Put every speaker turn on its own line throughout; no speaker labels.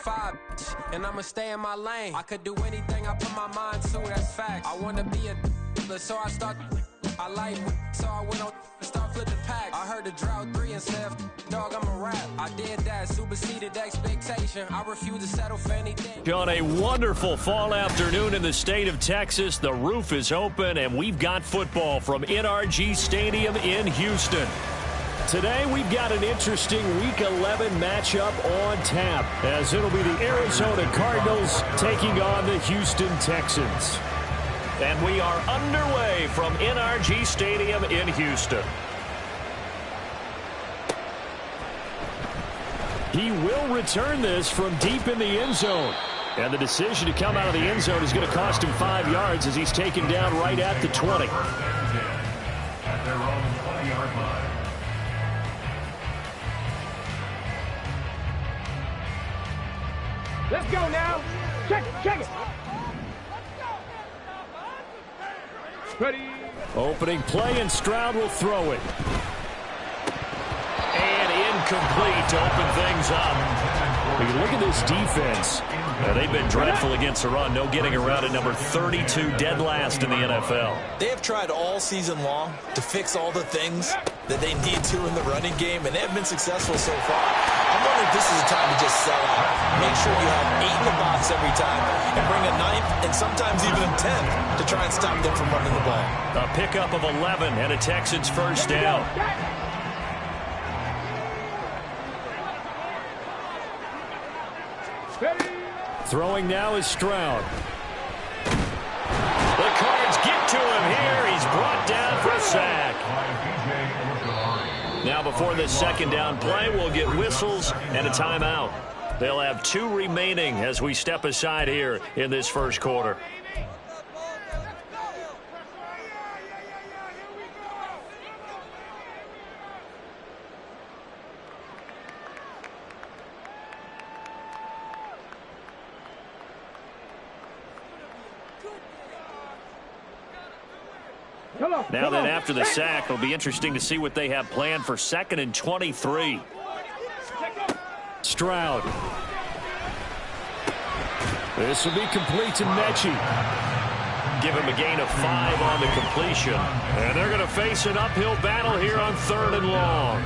5, and I'ma stay in my lane. I could do anything I put my mind to, that's fact. I wanna be a so I start. I like so I went on and start flipping packs. I heard the drought 3 and said, dog, I'm a rap. I did that, superseded expectation. I refuse to settle for anything.
On a wonderful fall afternoon in the state of Texas, the roof is open, and we've got football from NRG Stadium in Houston. Today, we've got an interesting Week 11 matchup on tap, as it'll be the Arizona Cardinals taking on the Houston Texans. And we are underway from NRG Stadium in Houston. He will return this from deep in the end zone. And the decision to come out of the end zone is going to cost him 5 yards as he's taken down right at the 20.
At their own 20-yard line.
Let's go now. Check it. Ready.
Opening play, and Stroud will throw it. And incomplete to open things up. When you look at this defense, they've been dreadful against the run. No getting around at number 32, dead last in the NFL.
They have tried all season long to fix all the things that they need to in the running game, and they have been successful so far. I'm wondering if this is a time to just sell out. Make sure you have 8 in the box every time and bring a 9th and sometimes even a 10th to try and stop them from running the ball.
A pickup of 11 and a Texans first down. Throwing now is Stroud. The Cards get to him here. He's brought down for a sack. Now before this second down play, we'll get whistles and a timeout. They'll have 2 remaining as we step aside here in this first quarter. Now then, after the sack, it'll be interesting to see what they have planned for 2nd and 23. Stroud. This will be complete to Mechie. Give him a gain of 5 on the completion. And they're going to face an uphill battle here on 3rd and long.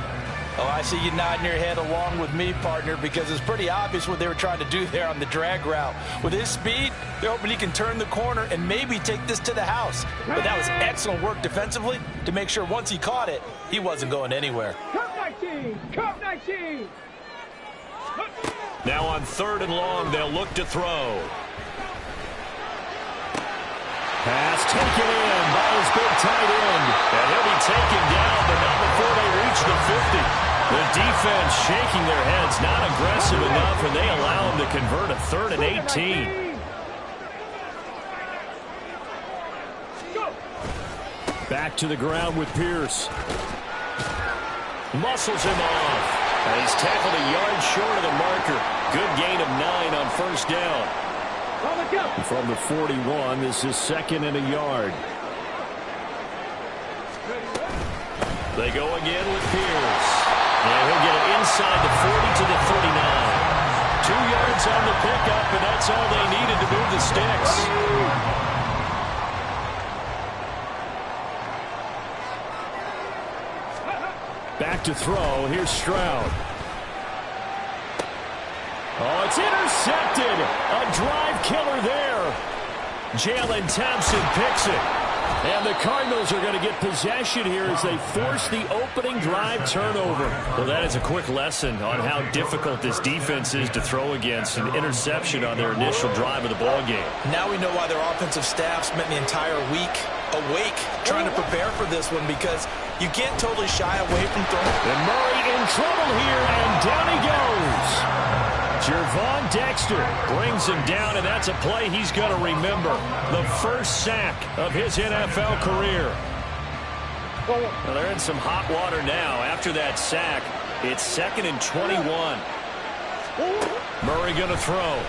Oh, I see you nodding your head along with me, partner, because it's pretty obvious what they were trying to do there on the drag route. With his speed, they're hoping he can turn the corner and maybe take this to the house. But that was excellent work defensively to make sure once he caught it, he wasn't going anywhere.
Cut 19!
Now on 3rd and long, they'll look to throw. Pass taken in by his big tight end. And he'll be taken down, but not before they reach the 50. The defense shaking their heads, not aggressive enough, and they allow him to convert a 3rd and 18. Back to the ground with Pierce. Muscles him off. And he's tackled a yard short of the marker. Good gain of 9 on first down. From the 41, this is 2nd and a yard. They go again with Pierce. And he'll get it inside the 40 to the 39. 2 yards on the pickup, and that's all they needed to move the sticks. Back to throw. Here's Stroud. Oh, it's intercepted. A drive killer there. Jalen Thompson picks it. And the Cardinals are going to get possession here as they force the opening drive turnover. Well, that is a quick lesson on how difficult this defense is to throw against. An interception on their initial drive of the ballgame.
Now we know why their offensive staff spent the entire week awake trying to prepare for this one, because you can't totally shy away from throwing.
And Murray in trouble here, and down he goes. Jervon Dexter brings him down, and that's a play he's going to remember. The first sack of his NFL career. Well, they're in some hot water now. After that sack, it's 2nd and 21. Murray going to throw.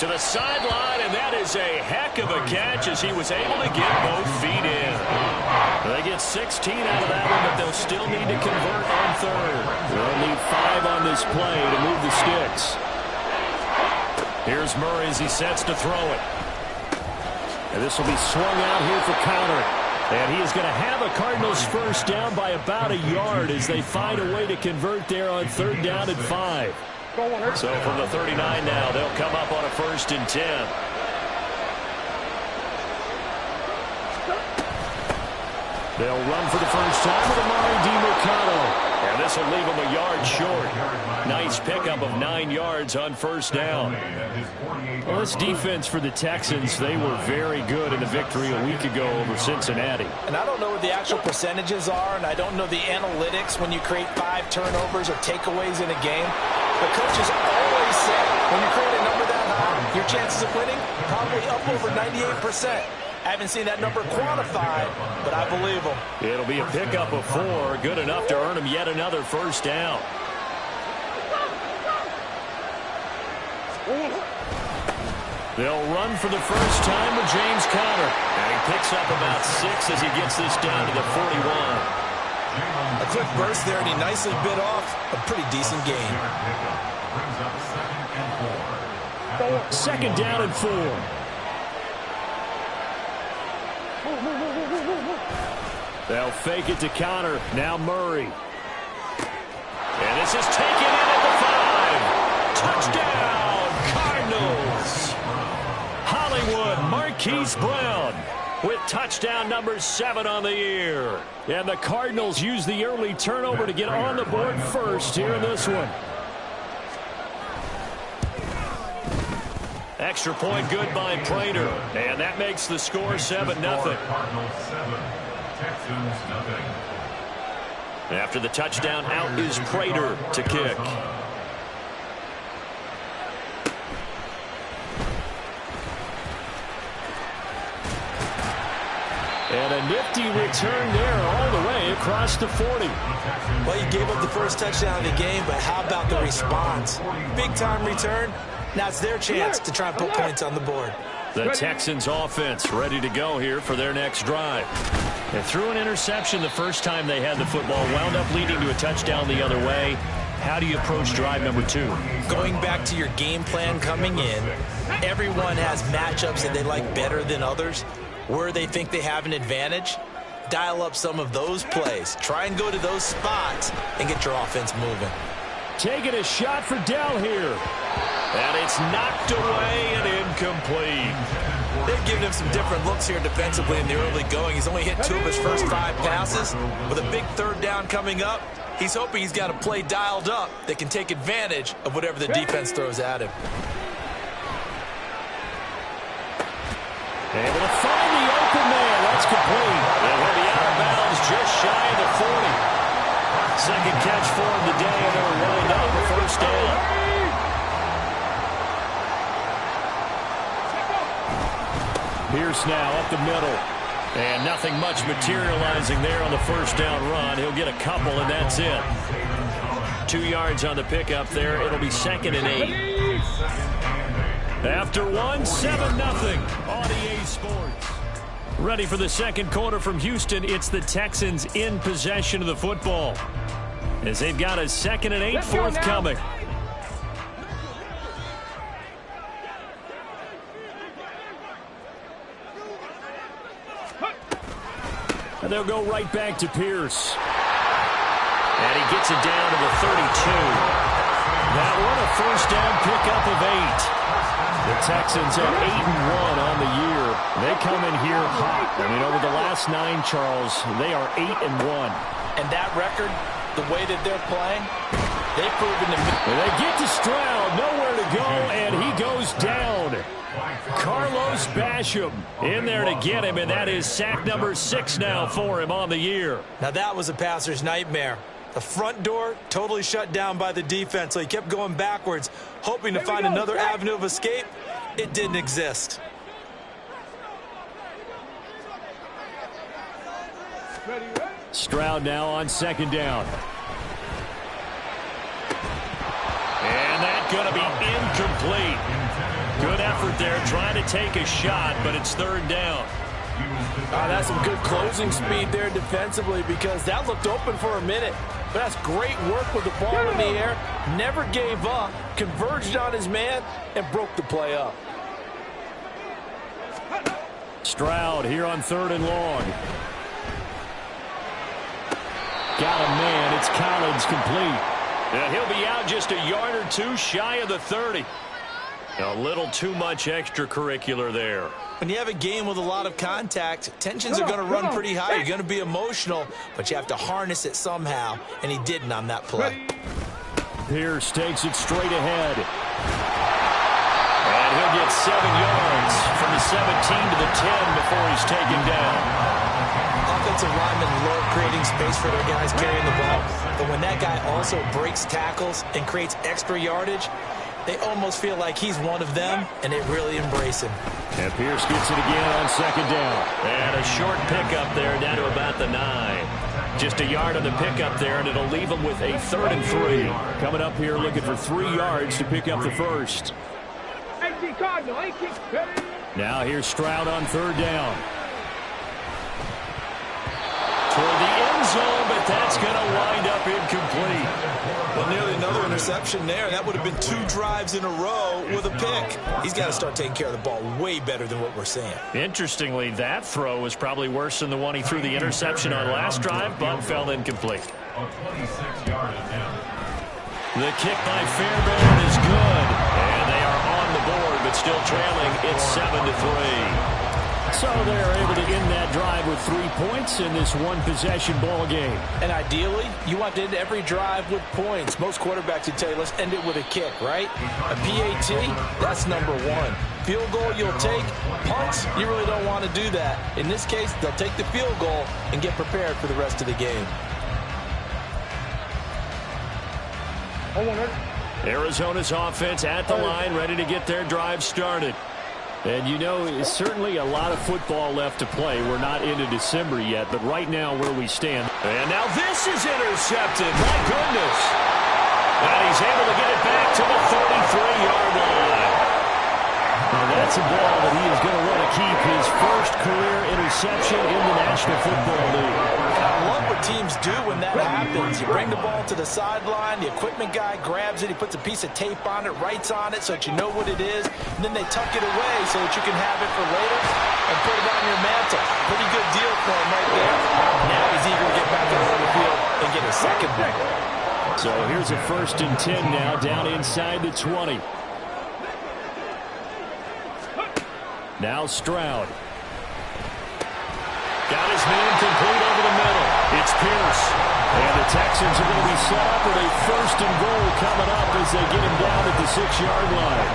To the sideline, and that is a heck of a catch as he was able to get both feet in. They get 16 out of that one, but they'll still need to convert on third. They'll need 5 on this play to move the sticks. Here's Murray as he sets to throw it. And this will be swung out here for counter. And he is going to have a Cardinals first down by about a yard as they find a way to convert there on 3rd down and 5. So from the 39 now, they'll come up on a 1st and 10. They'll run for the first time with Amari DiMercado. And this will leave him a yard short. Nice pickup of 9 yards on 1st down. Well, this defense for the Texans, they were very good in the victory a week ago over Cincinnati.
And I don't know what the actual percentages are, and I don't know the analytics when you create 5 turnovers or takeaways in a game. But coaches always say when you create a number that high, your chances of winning probably up over 98%. I haven't seen that number quantified, but I believe them.
It'll be a pickup of 4, good enough to earn him yet another first down. They'll run for the first time with James Conner. And he picks up about 6 as he gets this down to the 41.
A quick burst there, and he nicely bit off a pretty decent gain.
2nd down and 4. They'll fake it to Conner. Now Murray. And this is taken in at the 5. Touchdown, Cardinals. Hollywood Marquise Brown with touchdown number 7 on the year. And the Cardinals use the early turnover to get on the board first here in this one. Extra point good by Prater. And that makes the score 7-0. After the touchdown, out is Prater to kick. And a nifty return there all the way across the 40.
Well, you gave up the first touchdown of the game, but how about the response? Big-time return. Now it's their chance to try and put points on the board.
The Texans offense ready to go here for their next drive. They threw an interception the first time they had the football, wound up leading to a touchdown the other way. How do you approach drive number 2?
Going back to your game plan coming in, everyone has matchups that they like better than others. Where they think they have an advantage, dial up some of those plays. Try and go to those spots and get your offense moving.
Taking a shot for Dell here. And it's knocked away and incomplete.
They've given him some different looks here defensively in the early going. He's only hit 2 of his first 5 passes. With a big 3rd down coming up, he's hoping he's got a play dialed up that can take advantage of whatever the defense throws at him.
Able to find the open man. That's complete. And he'll be out of bounds just shy of the 40. Second catch for him today, and they'll wind up a first down. Pierce now up the middle. And nothing much materializing there on the first down run. He'll get a couple, and that's it. 2 yards on the pickup there. It'll be 2nd and 8. After 1, 7-0 on EA Sports. Ready for the second quarter from Houston. It's the Texans in possession of the football, as they've got a 2nd and 8 forthcoming. And they'll go right back to Pierce. And he gets it down to the 32. That one a first down pickup of 8. The Texans at 8-1 on the year. They come in here hot. I mean, over the last 9, Charles, they are 8-1.
And that record, the way that they're playing, they've proven to me.
And they get to Stroud, nowhere to go, and he goes down. Carlos Basham in there to get him, and that is sack number 6 now for him on the year.
Now that was a passer's nightmare. The front door totally shut down by the defense, so he kept going backwards, hoping to find another avenue of escape. It didn't exist.
Stroud now on 2nd down. And that's going to be incomplete. Good effort there, trying to take a shot, but it's third down.
That's some good closing speed there defensively, because that looked open for a minute. But that's great work with the ball in the air. Never gave up, converged on his man, and broke the play up.
Stroud here on 3rd and long. Got a man. It's Collins, complete. And he'll be out just a yard or two shy of the 30. A little too much extracurricular there.
When you have a game with a lot of contact, tensions are going to run pretty high. You're going to be emotional, but you have to harness it somehow, and he didn't on that play.
Pierce takes it straight ahead. And he'll get 7 yards from the 17 to the 10 before he's taken down.
Offensive linemen love creating space for their guys carrying the ball, but when that guy also breaks tackles and creates extra yardage, they almost feel like he's one of them, and they really embrace him.
And Pierce gets it again on 2nd down. And a short pickup there down to about the 9. Just a yard on the pickup there, and it'll leave them with a 3rd and 3. Coming up here looking for 3 yards to pick up the first. Now here's Stroud on 3rd down. Toward the end zone, but that's going to wind up incomplete.
Well, nearly another interception there. That would have been 2 drives in a row with a pick. He's got to start taking care of the ball way better than what we're seeing.
Interestingly, that throw was probably worse than the one he threw the interception on last drive, but fell incomplete.
A 26-yard attempt.
The kick by Fairbairn is good. And they are on the board, but still trailing. It's 7-3. So they're able to end that drive with 3 points in this one-possession ball game.
And ideally, you want to end every drive with points. Most quarterbacks would tell you, let's end it with a kick, right? A PAT, that's number 1. Field goal you'll take. Punts, you really don't want to do that. In this case, they'll take the field goal and get prepared for the rest of the game.
Arizona's offense at the line, ready to get their drive started. And you know, it's certainly a lot of football left to play. We're not into December yet, but right now where we stand. And now this is intercepted. My goodness. And he's able to get it back to the 33-yard line. Now that's a ball that he is going to want to keep, his first career interception in the National Football League.
I love what teams do when that happens. You bring the ball to the sideline, the equipment guy grabs it, he puts a piece of tape on it, writes on it so that you know what it is, and then they tuck it away so that you can have it for later and put it on your mantle. Pretty good deal for him right there. Now he's eager to get back out on the field and get a second back.
So here's a 1st and 10 now, down inside the 20. Now Stroud. Got his man complete over the middle. It's Pierce. And the Texans are going to be set up with a 1st and goal coming up as they get him down at the 6-yard line.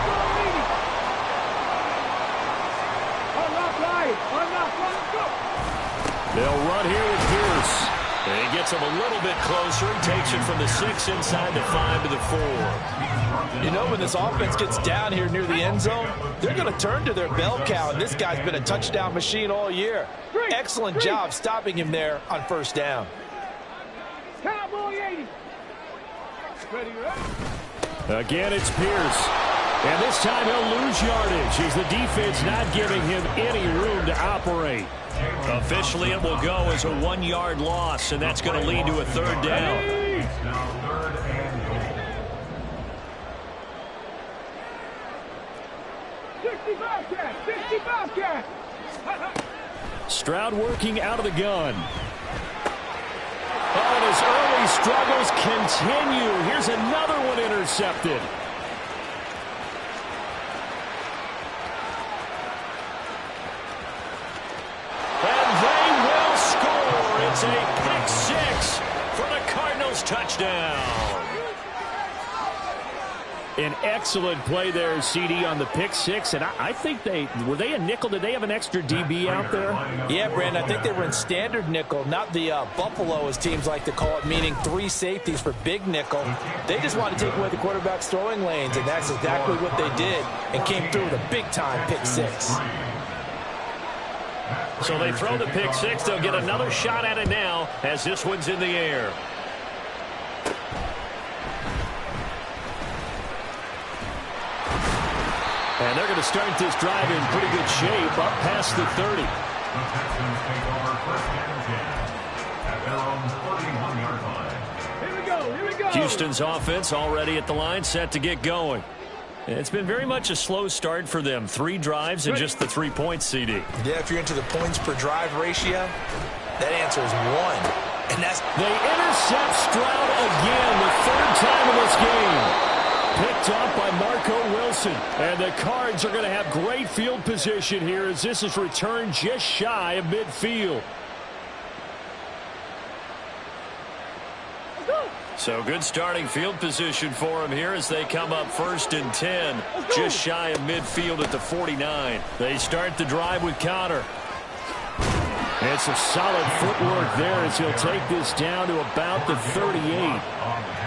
They'll run here with Pierce. And he gets him a little bit closer. He takes it from the 6 inside the 5 to the 4.
You know, when this offense gets down here near the end zone, they're going to turn to their bell cow, and this guy's been a touchdown machine all year. Excellent job stopping him there on 1st down.
Again, it's Pierce. And this time he'll lose yardage as the defense not giving him any room to operate. Officially, it will go as a 1-yard loss, and that's going to lead to a 3rd down.
Now 3rd and goal.
60 Bobcat!
Stroud working out of the gun. Oh, and his early struggles continue. Here's another one intercepted. And they will score. It's a pick 6 for the Cardinals touchdown. An excellent play there, CD, on the pick 6. And I think were they a nickel? Did they have an extra DB out there?
Yeah, Brandon, I think they were in standard nickel, not the Buffalo, as teams like to call it, meaning 3 safeties for big nickel. They just want to take away the quarterback's throwing lanes, and that's exactly what they did, and came through with a big-time pick 6.
So they throw the pick 6. They'll get another shot at it now as this one's in the air. And they're going to start this drive in pretty good shape, up past the 30.
The Texans take over first and 10 at their own 31-yard line.
Here we go, here we go.
Houston's offense already at the line, set to get going. It's been very much a slow start for them. 3 drives and just the 3 points, CD.
Yeah, if you're into the points per drive ratio, that answer is 1. And that's...
They intercept Stroud again, the 3rd time in this game. Picked up by Marco Wilson. And the Cards are going to have great field position here as this is returned just shy of midfield. So good starting field position for them here as they come up 1st and 10. Just shy of midfield at the 49. They start the drive with Connor. And some solid footwork there as he'll take this down to about the 38.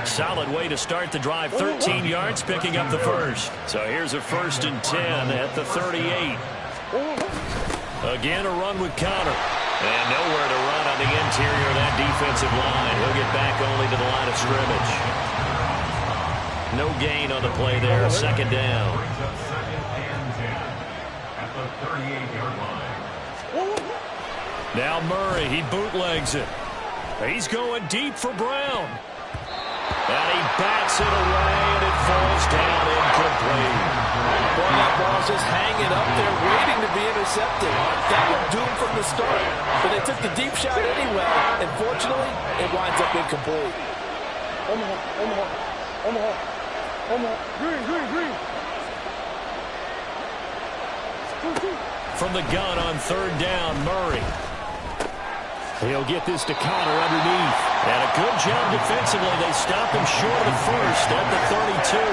Solid way to start the drive. 13 yards, picking up the first. So here's a 1st and 10 at the 38. Again, a run with Connor. And nowhere to run on the interior of that defensive line. He'll get back only to the line of scrimmage. No gain on the play there. 2nd down.
Brings up 2nd and 10 at the 38-yard line.
Now Murray, he bootlegs it. He's going deep for Brown. And he bats it away, and it falls down incomplete.
Boy, that ball's just hanging up there, waiting to be intercepted. That looked doomed from the start, but they took the deep shot anyway, and fortunately, it winds up incomplete.
Green.
From the gun on 3rd down, Murray. He'll get this to Connor underneath. And a good job defensively. They stop him short of the first at the 32.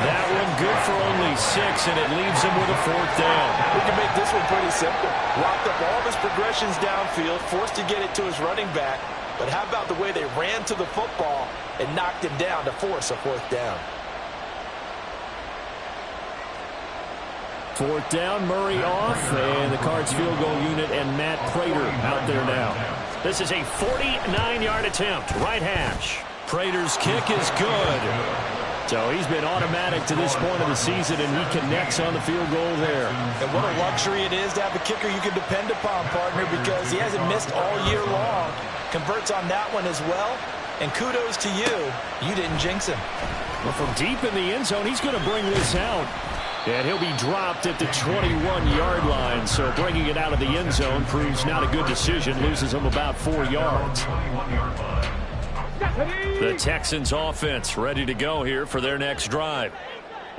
That one good for only 6, and it leaves him with a 4th down.
We can make this one pretty simple. Locked up all of his progressions downfield, forced to get it to his running back. But how about the way they ran to the football and knocked him down to force a 4th down?
4th down, Murray off, and the Cards field goal unit and Matt Prater out there now. This is a 49-yard attempt, right hash. Prater's kick is good. So he's been automatic to this point of the season, and he connects on the field goal there.
And what a luxury it is to have a kicker you can depend upon, partner, because he hasn't missed all year long. Converts on that one as well, and kudos to you. You didn't jinx him.
Well, from deep in the end zone, he's going to bring this out. And he'll be dropped at the 21-yard line, so bringing it out of the end zone proves not a good decision, loses him about 4 yards. The Texans offense ready to go here for their next drive.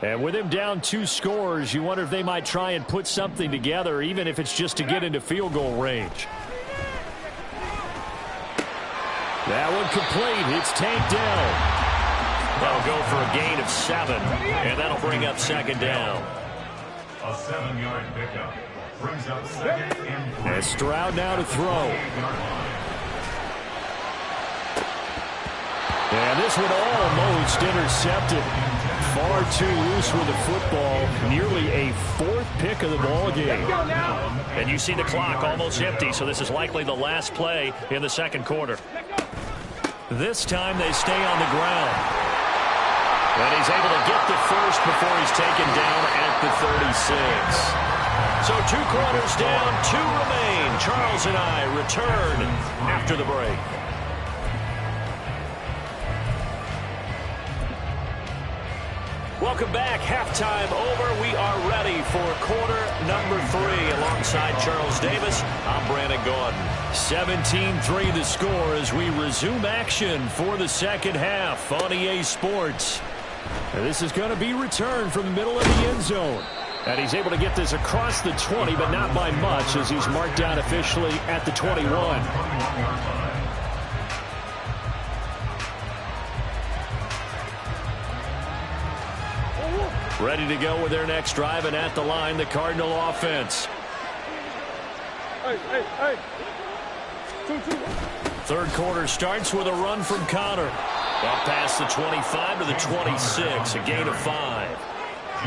And with him down 2 scores, you wonder if they might try and put something together, even if it's just to get into field goal range. That one complete. It's tanked down. That'll go for a gain of 7, and that'll bring up 2nd down.
A 7-yard pickup brings up 2nd and 3.
And Stroud now to throw. And this one almost intercepted. Far too loose with the football. Nearly a 4th pick of the ball game. And you see the clock almost empty, so this is likely the last play in the 2nd quarter. This time they stay on the ground. And he's able to get the first before he's taken down at the 36. So 2 quarters down, 2 remain. Charles and I return after the break. Welcome back. Halftime over. We are ready for quarter number 3. Alongside Charles Davis, I'm Brandon Gordon. 17-3 the score as we resume action for the 2nd half on EA Sports. And this is going to be returned from the middle of the end zone. And he's able to get this across the 20, but not by much as he's marked down officially at the 21. Ready to go with their next drive, and at the line, the Cardinal offense.
Hey.
3rd quarter starts with a run from Connor. Up past the 25 to the 26, a gain of 5.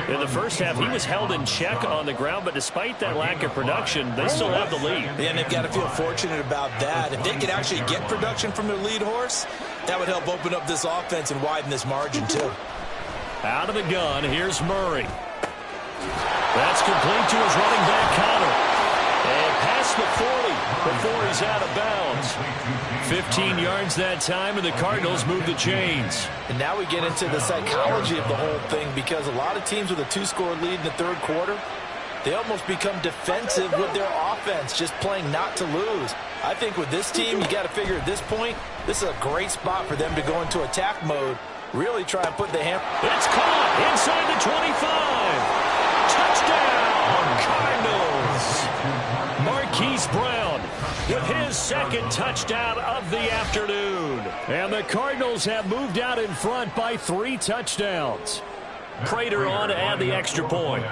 In the first half, he was held in check on the ground, but despite that lack of production, they still have the lead.
Yeah, and they've got to feel fortunate about that. If they could actually get production from their lead horse, that would help open up this offense and widen this margin, too.
Out of the gun, here's Murray. That's complete to his running back, Connor. And past the 40 before he's out of bounds. 15 yards that time, and the Cardinals move the chains.
And now we get into the psychology of the whole thing, because a lot of teams with a 2-score lead in the third quarter, they almost become defensive with their offense, just playing not to lose. I think with this team, you got to figure at this point, this is a great spot for them to go into attack mode, really try and put the hammer.
It's caught inside the 25. Touchdown, Cardinals. Marquise Brown with his second touchdown of the afternoon. And the Cardinals have moved out in front by 3 touchdowns. Prater on to add the extra point.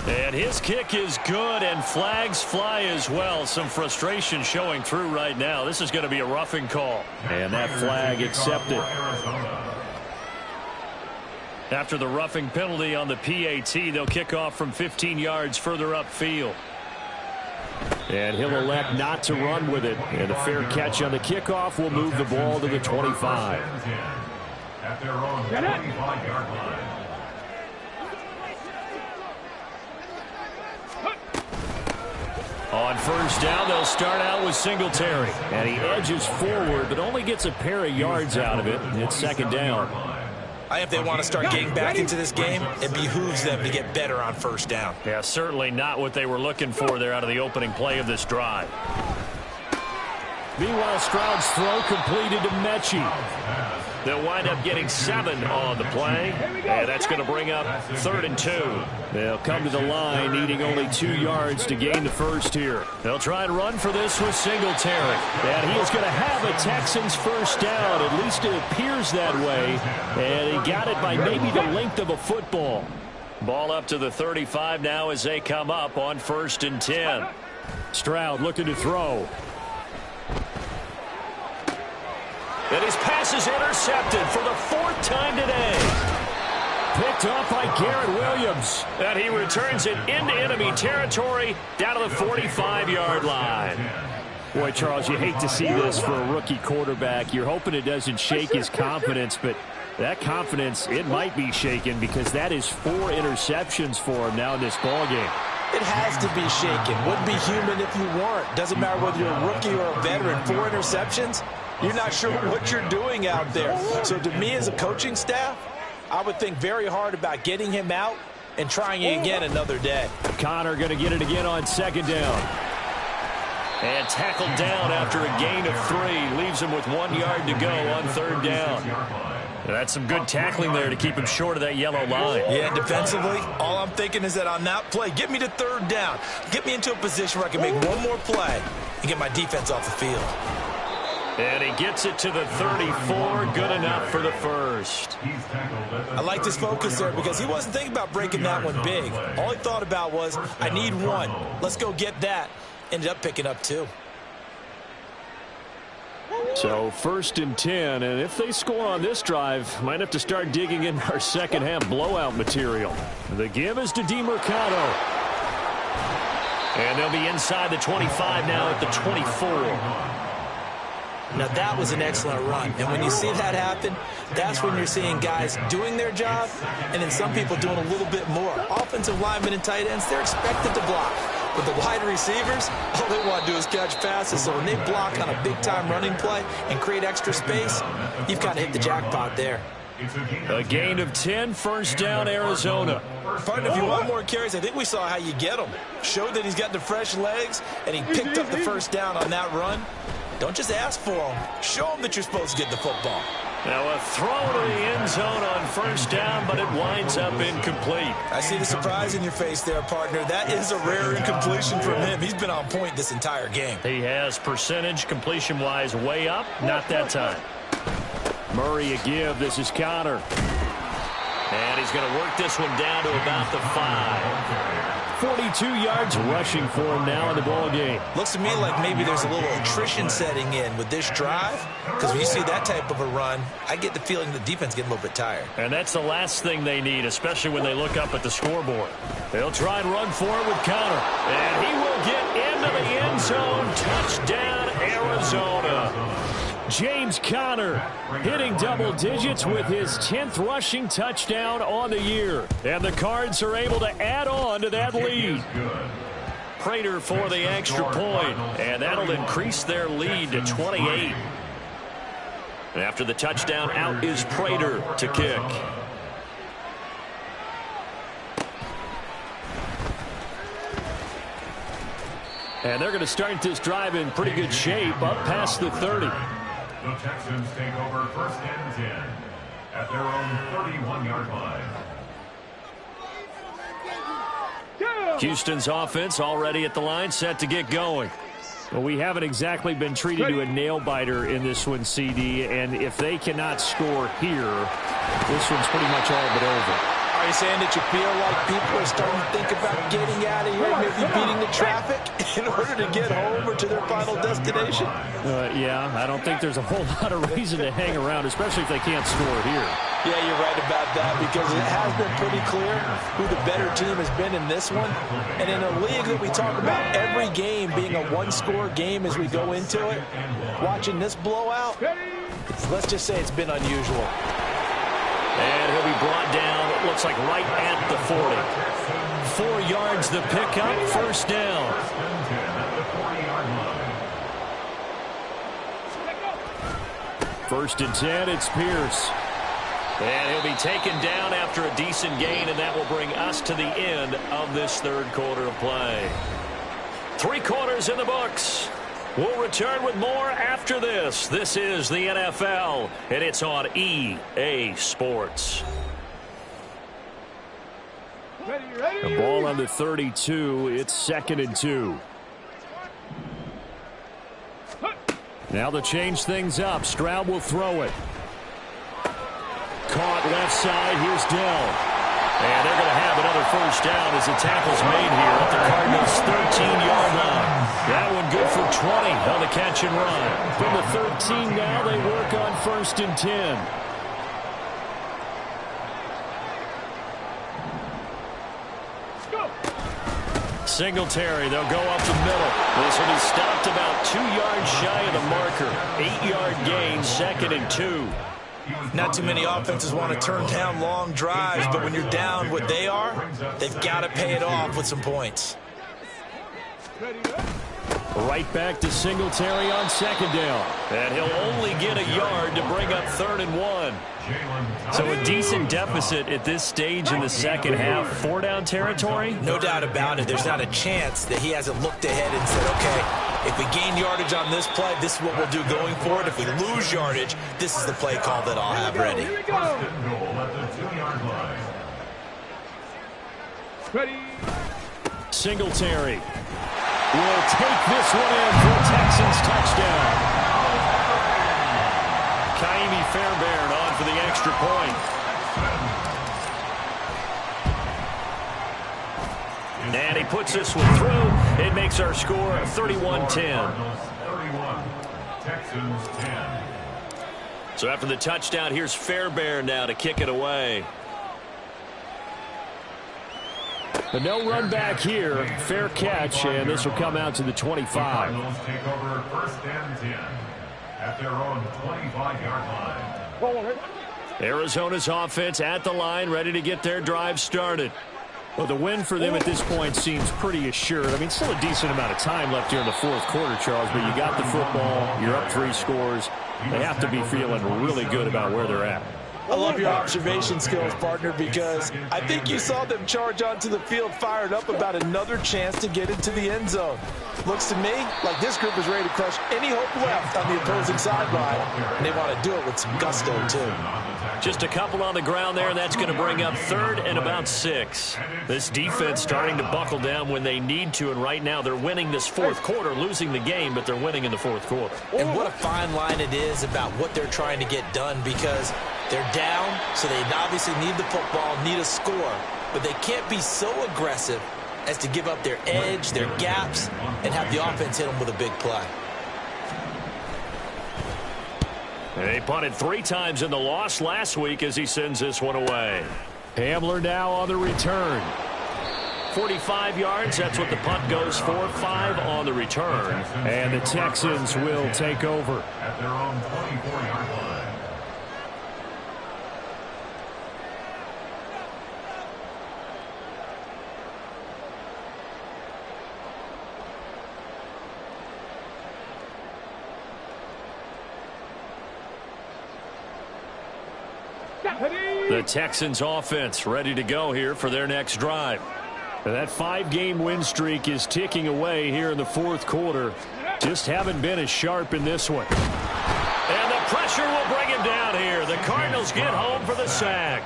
And his kick is good, and flags fly as well. Some frustration showing through right now. This is going to be a roughing call. And that flag accepted. After the roughing penalty on the PAT, they'll kick off from 15 yards further upfield. And he'll elect not to run with it. And a fair catch on the kickoff will move the ball to the 25.
At their own 25-yard line.
On first down, they'll start out with Singletary. And he edges forward, but only gets a pair of yards out of it. It's second down.
If they want to start getting back into this game, it behooves them to get better on first down.
Yeah, certainly not what they were looking for there out of the opening play of this drive. Meanwhile, Stroud's throw completed to Mechie. They'll wind up getting 7 on the play, and that's going to bring up 3rd and 2. They'll come to the line needing only 2 yards to gain the first here. They'll try and run for this with Singletary. And he is going to have a Texans first down. At least it appears that way. And he got it by maybe the length of a football. Ball up to the 35 now as they come up on 1st and 10. Stroud looking to throw. And his pass is intercepted for the 4th time today. Picked off by Garrett Williams. And he returns it into enemy territory down to the 45-yard line. Boy, Charles, you hate to see this for a rookie quarterback. You're hoping it doesn't shake his confidence, but that confidence, it might be shaken because that is 4 interceptions for him now in this ballgame.
It has to be shaken. Wouldn't be human if you weren't. Doesn't matter whether you're a rookie or a veteran. 4 interceptions, you're not sure what you're doing out there. So to me as a coaching staff, I would think very hard about getting him out and trying it again another day.
Connor going to get it again on 2nd down. And tackled down after a gain of 3. Leaves him with 1 yard to go on 3rd down. That's some good tackling there to keep him short of that yellow line.
Yeah, defensively, all I'm thinking is that on that play, get me to 3rd down. Get me into a position where I can make one more play and get my defense off the field.
And he gets it to the 34. Good enough for the first.
I like his focus there because he wasn't thinking about breaking that one big. All he thought about was, I need 1. Let's go get that. Ended up picking up 2.
So 1st and 10, and if they score on this drive, might have to start digging in our second half blowout material. The give is to DeMercado. And they'll be inside the 25 now at the 24.
Now that was an excellent run, and when you see that happen, that's when you're seeing guys doing their job, and then some people doing a little bit more. Offensive linemen and tight ends, they're expected to block. But the wide receivers, all they want to do is catch passes. So when they block on a big-time running play and create extra space, you've kind of hit the jackpot there.
A gain of 10, first down, Arizona.
Partner, if you want more carries, I think we saw how you get them. Showed that he's got the fresh legs, and he picked up the first down on that run. Don't just ask for them. Show them that you're supposed to get the football.
Now a throw to the end zone on first down, but it winds up incomplete.
I see the surprise in your face there, partner. That is a rare incompletion from him. He's been on point this entire game.
He has percentage completion-wise way up. Not that time. Murray a give. This is Connor. And he's going to work this one down to about the 5. 42 yards rushing for him now in the ball game.
Looks to me like maybe there's a little attrition setting in with this drive, because when you see that type of a run, I get the feeling the defense getting a little bit tired.
And that's the last thing they need, especially when they look up at the scoreboard. They'll try and run for it with Connor. And he will get into the end zone. Touchdown, Arizona. James Conner hitting double digits with his 10th rushing touchdown on the year. And the Cards are able to add on to that lead. Prater for the extra point, and that'll increase their lead to 28. After the touchdown, out is Prater to kick. And they're going to start this drive in pretty good shape, up past the 30.
The Texans take over first and 10 at their own 31-yard line.
Houston's offense already at the line, set to get going. Well, we haven't exactly been treated to a nail-biter in this one, CD, and if they cannot score here, this one's pretty much all but over.
Are you saying that you feel like people are starting to think about getting out of here, maybe beating the traffic in order to get home or to their final destination?
Yeah, I don't think there's a whole lot of reason to hang around, especially if they can't score here.
Yeah, you're right about that, because it has been pretty clear who the better team has been in this one. And in a league that we talk about every game being a one-score game as we go into it, watching this blowout, let's just say it's been unusual.
And he'll be brought down, it looks like right at the 40. 4 yards the pickup, first down. First and 10, it's Pierce. And he'll be taken down after a decent gain, and that will bring us to the end of this third quarter of play. 3 quarters in the books. We'll return with more after this. This is the NFL, and it's on EA Sports. The ball on the 32. It's 2nd and 2. Now to change things up. Stroud will throw it. Caught left side. Here's Dell. And they're going to have another first down as the tackle's made here at the Cardinals' 13-yard line. That one good for 20 on the catch and run. From the 13 now, they work on 1st and 10. Singletary, they'll go up the middle. This will be stopped about 2 yards shy of the marker. 8-yard gain, 2nd and 2.
Not too many offenses want to turn down long drives, but when you're down what they are, they've got to pay it off with some points.
Right back to Singletary on 2nd down. And he'll only get a yard to bring up 3rd and 1. So a decent deficit at this stage in the second half. 4-down territory?
No doubt about it. There's not a chance that he hasn't looked ahead and said, okay, if we gain yardage on this play, this is what we'll do going forward. If we lose yardage, this is the play call that I'll have ready.
Singletary will take this one in for a Texans touchdown. Kaimi Fairbairn on for the extra point. And he puts this one through. It makes our score 31-10. So after the touchdown, here's Fairbairn now to kick it away. But no run back here. Fair catch, and this will come out to the 25.
Cardinals take over 1st and 10 at their own 25-yard line.
Arizona's offense at the line, ready to get their drive started. Well, the win for them at this point seems pretty assured. I mean, still a decent amount of time left here in the 4th quarter, Charles, but you got the football, you're up 3 scores. They have to be feeling really good about where they're at.
I love your observation skills, partner, because I think you saw them charge onto the field fired up about another chance to get into the end zone. Looks to me like this group is ready to crush any hope left on the opposing sideline, and they want to do it with some gusto, too.
Just a couple on the ground there, and that's going to bring up 3rd and about 6. This defense starting to buckle down when they need to, and right now they're winning this 4th quarter, losing the game, but they're winning in the 4th quarter.
And what a fine line it is about what they're trying to get done, because they're down, so they obviously need the football, need a score, but they can't be so aggressive as to give up their edge, their gaps, and have the offense hit them with a big play.
They punted 3 times in the loss last week as he sends this one away. Hamler now on the return. 45 yards, that's what the punt goes for. 5 on the return. And the Texans will take over.
At their own 24-yard line.
The Texans offense ready to go here for their next drive. That 5-game win streak is ticking away here in the fourth quarter. Just haven't been as sharp in this one. And the pressure will bring him down here. The Cardinals get home for the sack.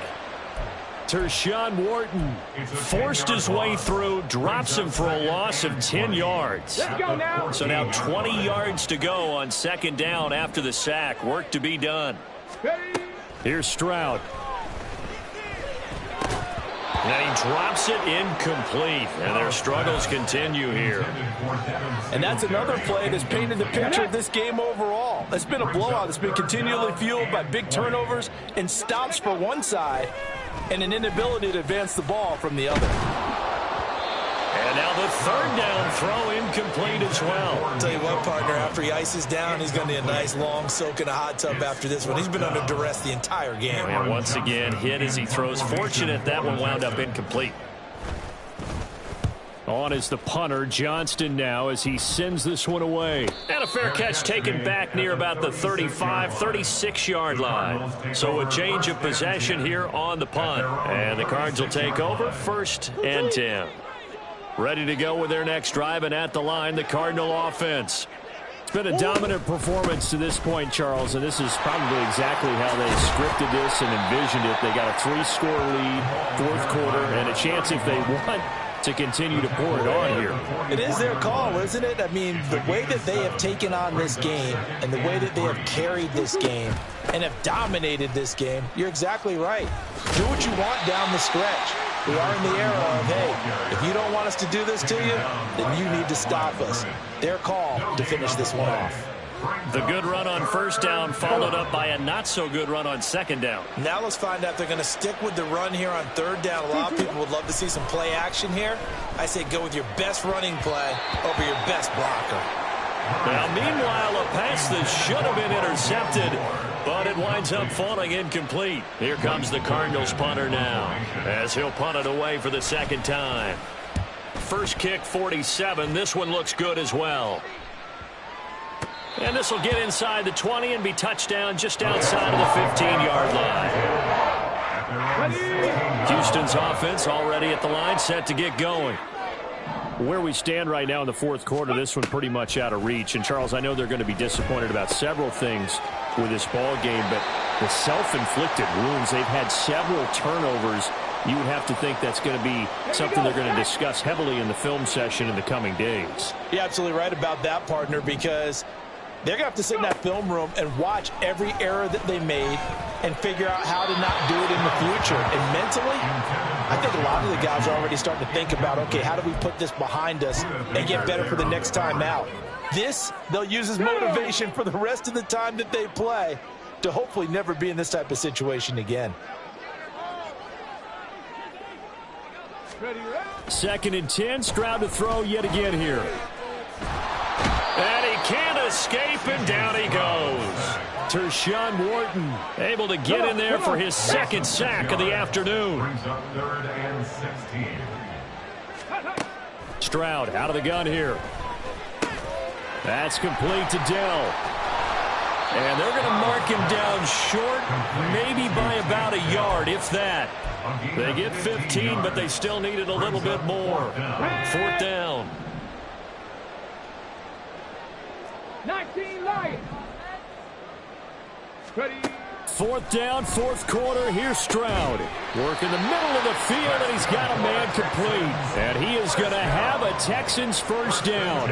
Tershawn Wharton forced his way through, drops him for a loss of 10 yards. So now 20 yards to go on second down after the sack. Work to be done. Here's Stroud. And he drops it incomplete. And their struggles continue here.
And that's another play that's painted the picture of this game overall. It's been a blowout. It's been continually fueled by big turnovers and stops for one side and an inability to advance the ball from the other.
And now the third down throw incomplete as well.
I'll tell you what, partner, after he ices down, he's going to need a nice long soak in a hot tub after this one. He's been under duress the entire game.
And once again, hit as he throws. Fortunate that one wound up incomplete. On is the punter, Johnston, now as he sends this one away. And a fair catch taken back near about the 35, 36-yard line. So a change of possession here on the punt. And the Cards will take over, 1st and 10. Ready to go with their next drive, and at the line, the Cardinal offense. It's been a dominant performance to this point, Charles, and this is probably exactly how they scripted this and envisioned it. They got a 3-score lead, fourth quarter, and a chance if they want to continue to pour it on here.
It is their call, isn't it? I mean, the way that they have taken on this game and the way that they have carried this game and have dominated this game, you're exactly right. Do what you want down the stretch. We are in the era of, hey, if you don't want us to do this to you, then you need to stop us. Their call to finish this one off.
The good run on first down followed up by a not-so-good run on second down.
Now let's find out if they're going to stick with the run here on third down. A lot of people would love to see some play action here. I say go with your best running play over your best blocker.
Now, meanwhile, a pass that should have been intercepted, but it winds up falling incomplete. Here comes the Cardinals punter now, as he'll punt it away for the second time. First kick, 47. This one looks good as well. And this will get inside the 20 and be touchdown just outside of the 15-yard line. Houston's offense already at the line, set to get going. Where we stand right now in the fourth quarter, this one pretty much out of reach. And, Charles, I know they're going to be disappointed about several things with this ball game, but the self-inflicted wounds, they've had several turnovers. You would have to think that's going to be something they're going to discuss heavily in the film session in the coming days.
You're absolutely right about that, partner, because they're going to have to sit in that film room and watch every error that they made and figure out how to not do it in the future. And mentally, I think a lot of the guys are already starting to think about, okay, how do we put this behind us and get better for the next time out? This, they'll use as motivation for the rest of the time that they play to hopefully never be in this type of situation again.
2nd and 10, Stroud to throw yet again here. And he can't escape, and down he goes. Tershawn Wharton able to get in there for his second sack of the afternoon. Stroud out of the gun here. That's complete to Dell. And they're going to mark him down short, maybe by about a yard, if that. They get 15, but they still needed a little bit more. 4th down.
19 Lions.
4th down, fourth quarter. Here's Stroud. Work in the middle of the field, and he's got a man complete. And he is going to have a Texans first down.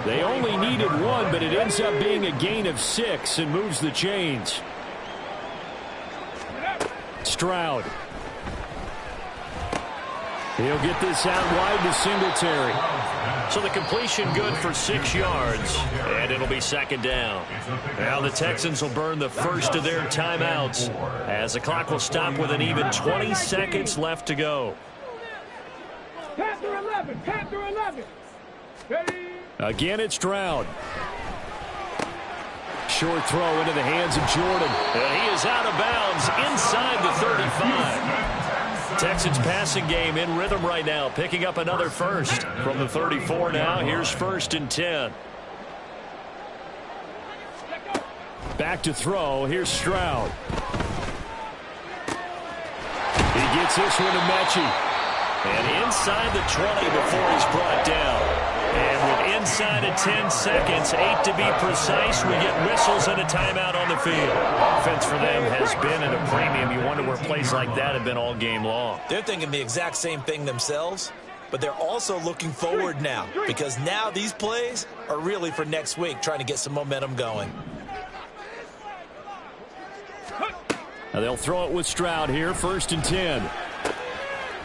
They only needed one, but it ends up being a gain of 6 and moves the chains. Stroud. He'll get this out wide to Singletary. So the completion good for 6 yards, and it'll be second down. Now the Texans will burn the first of their timeouts as the clock will stop with an even 20 seconds left to go.
Pass the 11. 10 through 11. Ready?
Again, it's Stroud. Short throw into the hands of Jordan. And he is out of bounds inside the 35. Texans passing game in rhythm right now, picking up another first from the 34 now. Here's 1st and 10. Back to throw. Here's Stroud. He gets this one to Mechie. And inside the 20 before he's brought down. And with inside of 10 seconds, 8 to be precise, we get whistles and a timeout on the field. Offense for them has been at a premium. You wonder where plays like that have been all game long.
They're thinking the exact same thing themselves, but they're also looking forward now because now these plays are really for next week, trying to get some momentum going.
Now they'll throw it with Stroud here, 1st and 10.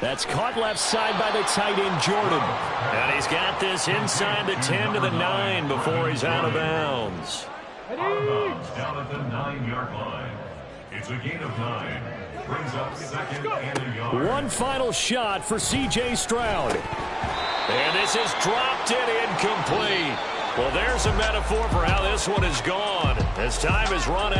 That's caught left side by the tight end, Jordan. And he's got this inside the 10 to the 9 before he's out of bounds.
Out of bounds down at the 9-yard line. It's a gain of 9. Brings up 2nd and a yard.
One final shot for C.J. Stroud. And this is dropped it incomplete. Well, there's a metaphor for how this one is gone. As time has run out.